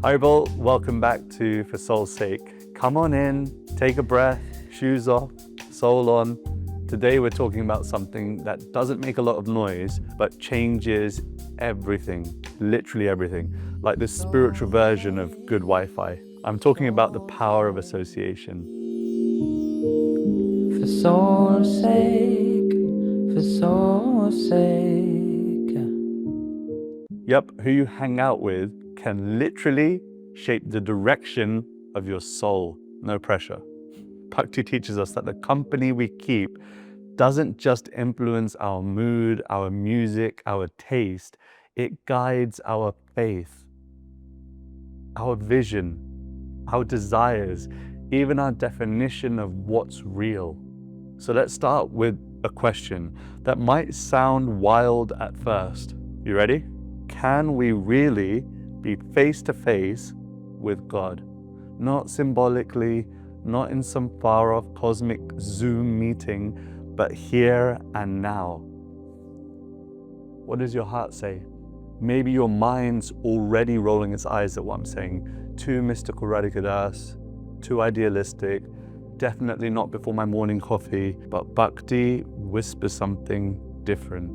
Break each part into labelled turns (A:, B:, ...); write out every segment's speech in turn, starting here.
A: Haribol, welcome back to For Soul's Sake. Come on in, take a breath, shoes off, soul on. Today we're talking about something that doesn't make a lot of noise, but changes everything, literally everything, like the spiritual version of good Wi-Fi. I'm talking about the power of association.
B: For soul's sake, for soul's sake.
A: Yep, who you hang out with can literally shape the direction of your soul. No pressure. Bhakti teaches us that the company we keep doesn't just influence our mood, our music, our taste. It guides our faith, our vision, our desires, even our definition of what's real. So let's start with a question that might sound wild at first. You ready? Can we really be face to face with God? Not symbolically, not in some far off cosmic Zoom meeting, but here and now. What does your heart say? Maybe your mind's already rolling its eyes at what I'm saying. Too mystical radikadas, too idealistic, definitely not before my morning coffee. But Bhakti whispers something different.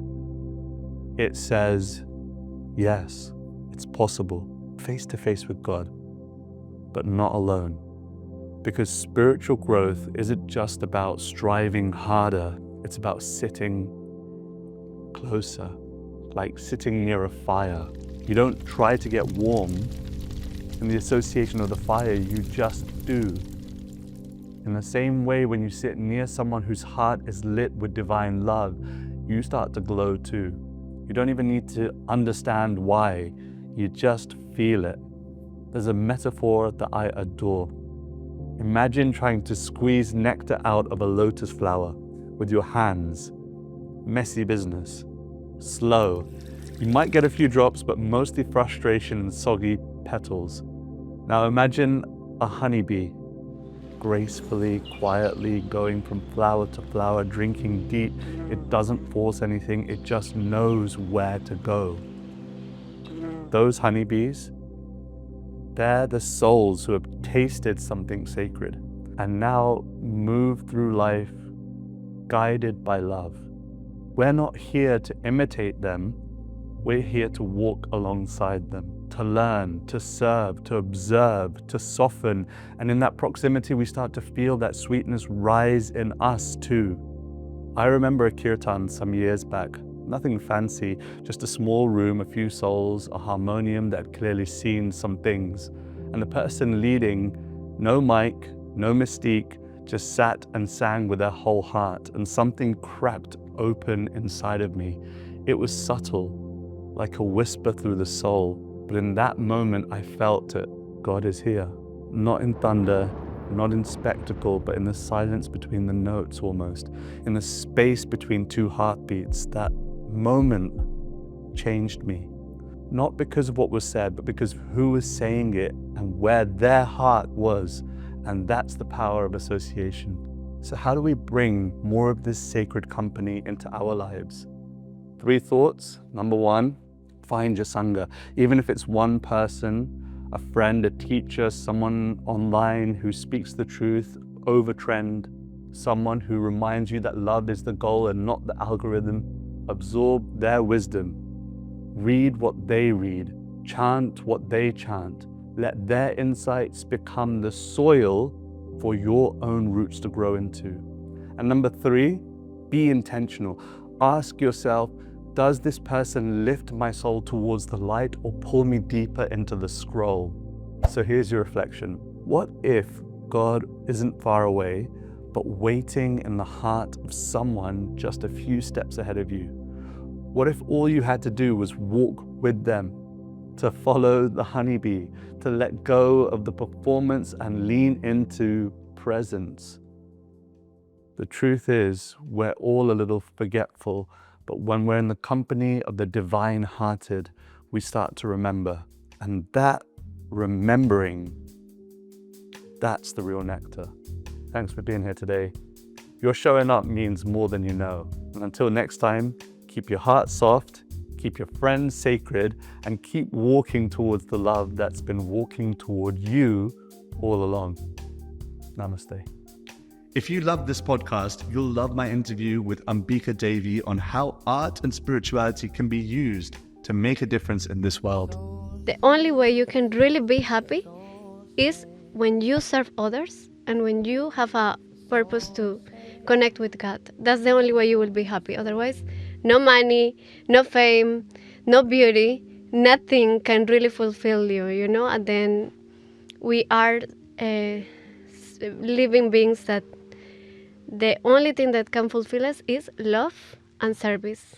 A: It says, yes, it's possible, face to face with God, but not alone. Because spiritual growth isn't just about striving harder, it's about sitting closer, like sitting near a fire. You don't try to get warm in the association of the fire, you just do. In the same way, when you sit near someone whose heart is lit with divine love, you start to glow too. You don't even need to understand why, you just feel it. There's a metaphor that I adore. Imagine trying to squeeze nectar out of a lotus flower with your hands. Messy business, slow. You might get a few drops, but mostly frustration and soggy petals. Now imagine a honeybee, gracefully, quietly going from flower to flower, drinking deep. It doesn't force anything, it just knows where to go. Those honeybees, they're the souls who have tasted something sacred and now move through life guided by love. We're not here to imitate them, we're here to walk alongside them, to learn, to serve, to observe, to soften. And in that proximity, we start to feel that sweetness rise in us too. I remember a kirtan some years back, nothing fancy, just a small room, a few souls, a harmonium that had clearly seen some things. And the person leading, no mic, no mystique, just sat and sang with their whole heart, and something crept open inside of me. It was subtle, like a whisper through the soul. But in that moment, I felt it. God is here. Not in thunder, not in spectacle, but in the silence between the notes almost. In the space between two heartbeats. That moment changed me. Not because of what was said, but because of who was saying it and where their heart was. And that's the power of association. So how do we bring more of this sacred company into our lives? 3 thoughts. Number 1, find your sangha. Even if it's one person, a friend, a teacher, someone online who speaks the truth over trend, someone who reminds you that love is the goal and not the algorithm. Absorb their wisdom. Read what they read. Chant what they chant. Let their insights become the soil for your own roots to grow into. And number 3, be intentional. Ask yourself, does this person lift my soul towards the light or pull me deeper into the scroll? So here's your reflection. What if God isn't far away, but waiting in the heart of someone just a few steps ahead of you? What if all you had to do was walk with them, to follow the honeybee, to let go of the performance and lean into presence? The truth is, we're all a little forgetful, but when we're in the company of the divine-hearted, we start to remember. And that remembering, that's the real nectar. Thanks for being here today. Your showing up means more than you know. And until next time, keep your heart soft, keep your friends sacred, and keep walking towards the love that's been walking toward you all along. Namaste. If you love this podcast, you'll love my interview with Ambika Devi on how art and spirituality can be used to make a difference in this world.
C: The only way you can really be happy is when you serve others and when you have a purpose to connect with God. That's the only way you will be happy. Otherwise, no money, no fame, no beauty, nothing can really fulfill you, And then we are living beings that the only thing that can fulfill us is love and service.